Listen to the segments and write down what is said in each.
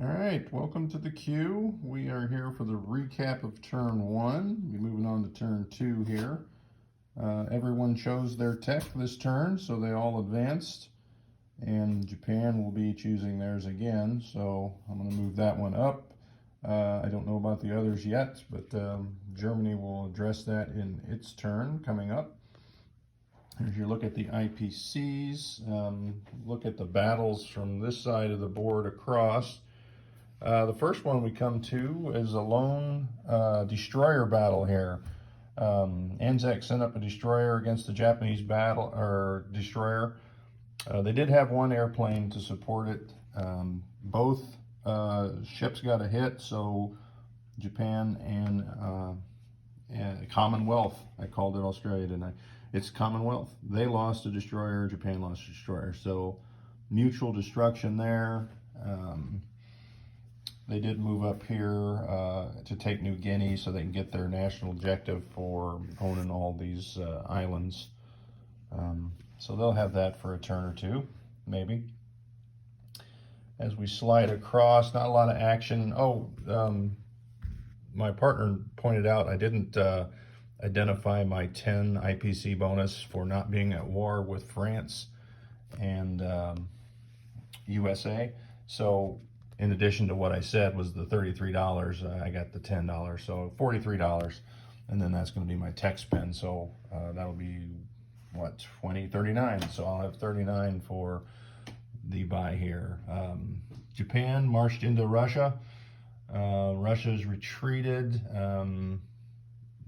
All right, welcome to the queue. We are here for the recap of turn one. We're moving on to turn two here. Everyone chose their tech this turn, so they all advanced. And Japan will be choosing theirs again, so I'm going to move that one up. I don't know about the others yet, but Germany will address that in its turn coming up. As you look at the IPCs, look at the battles from this side of the board across. The first one we come to is a lone destroyer battle here. Anzac sent up a destroyer against the Japanese battle or destroyer. They did have one airplane to support it. Both ships got a hit, so Japan and Commonwealth, I called it Australia, didn't I? It's Commonwealth. They lost a destroyer, Japan lost a destroyer, so mutual destruction there. They did move up here to take New Guinea so they can get their national objective for owning all these islands. So they'll have that for a turn or two, maybe. As we slide across, not a lot of action. My partner pointed out I didn't identify my 10 IPC bonus for not being at war with France and USA. So in addition to what I said was the $33, I got the $10, so $43, and then that's going to be my tech spend. So that'll be what, 20, 39. So I'll have 39 for the buy here. Japan marched into Russia. Russia's retreated.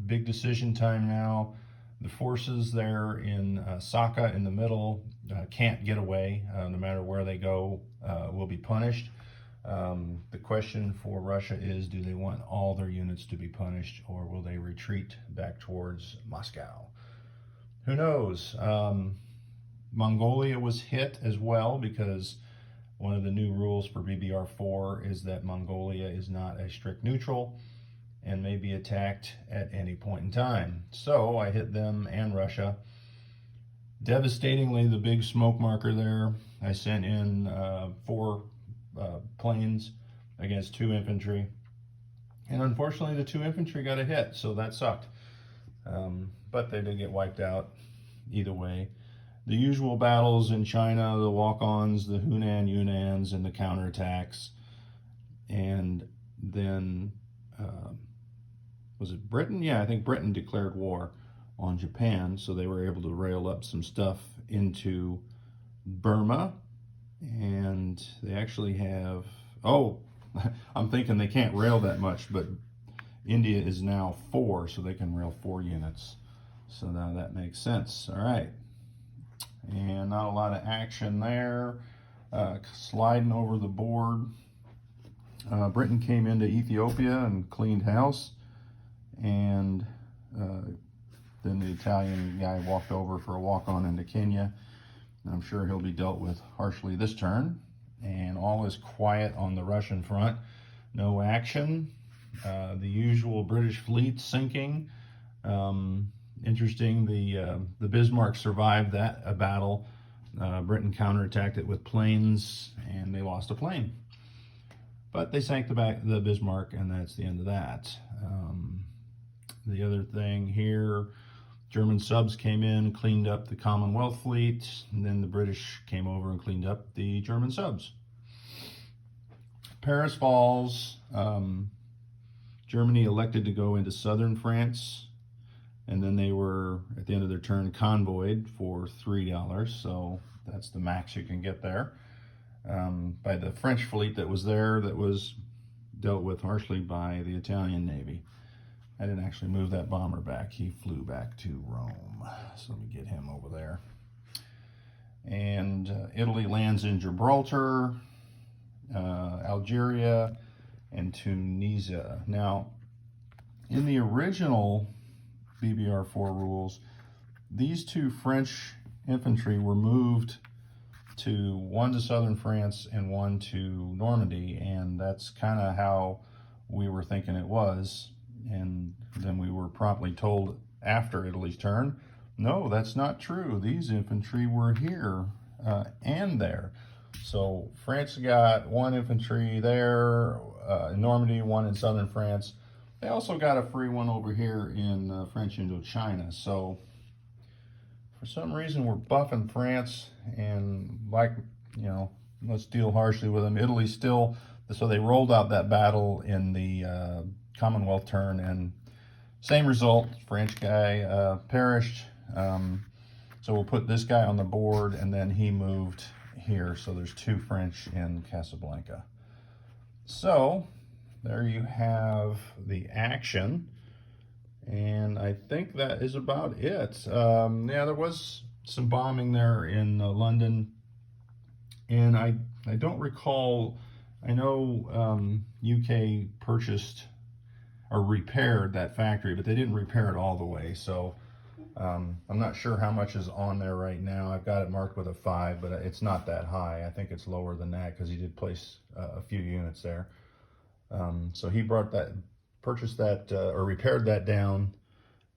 Big decision time now. The forces there in Saka in the middle can't get away. No matter where they go, will be punished. The question for Russia is, do they want all their units to be punished, or will they retreat back towards Moscow? Who knows? Mongolia was hit as well, because one of the new rules for BBR 4 is that Mongolia is not a strict neutral and may be attacked at any point in time. So I hit them and Russia. Devastatingly, the big smoke marker there, I sent in 4 planes against 2 infantry. And unfortunately, the 2 infantry got a hit, so that sucked. But they did get wiped out either way. The usual battles in China, the walk-ons, the Hunan Yunans, and the counterattacks. And then, was it Britain? Yeah, I think Britain declared war on Japan, so they were able to rail up some stuff into Burma. And they actually have, I'm thinking they can't rail that much, but India is now 4, so they can rail 4 units. So now that makes sense. All right. And not a lot of action there. Sliding over the board. Britain came into Ethiopia and cleaned house. And then the Italian guy walked over for a walk-on into Kenya. I'm sure he'll be dealt with harshly this turn. And all is quiet on the Russian front. No action. The usual British fleet sinking. Interesting, the Bismarck survived that battle. Britain counterattacked it with planes, and they lost a plane. But they sank the Bismarck, and that's the end of that. The other thing here, German subs came in, cleaned up the Commonwealth fleet, and then the British came over and cleaned up the German subs. Paris falls. Germany elected to go into southern France, and then they were, at the end of their turn, convoyed for $3, so that's the max you can get there. By the French fleet that was there, that was dealt with harshly by the Italian Navy. I didn't actually move that bomber back. He flew back to Rome. So let me get him over there. And Italy lands in Gibraltar, Algeria, and Tunisia. Now, in the original BBR 4 rules, these 2 French infantry were moved to, one to southern France and one to Normandy, and that's kind of how we were thinking it was. And then we were promptly told after Italy's turn, no, that's not true. These infantry were here and there. So France got 1 infantry there in Normandy, 1 in southern France. They also got a free one over here in French Indochina. So for some reason we're buffing France, and like, you know, let's deal harshly with them. Italy still, so they rolled out that battle in the Commonwealth turn, and same result, French guy perished. So we'll put this guy on the board, and then he moved here. So there's 2 French in Casablanca. So there you have the action. And I think that is about it. Yeah, there was some bombing there in London. And I don't recall, I know UK purchased or repaired that factory, but they didn't repair it all the way. So I'm not sure how much is on there right now. I've got it marked with a 5, but it's not that high. I think it's lower than that because he did place a few units there. So he purchased that or repaired that down.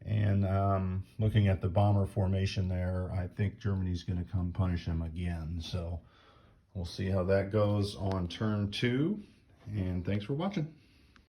And looking at the bomber formation there, I think Germany's going to come punish him again. So we'll see how that goes on turn 2. And thanks for watching.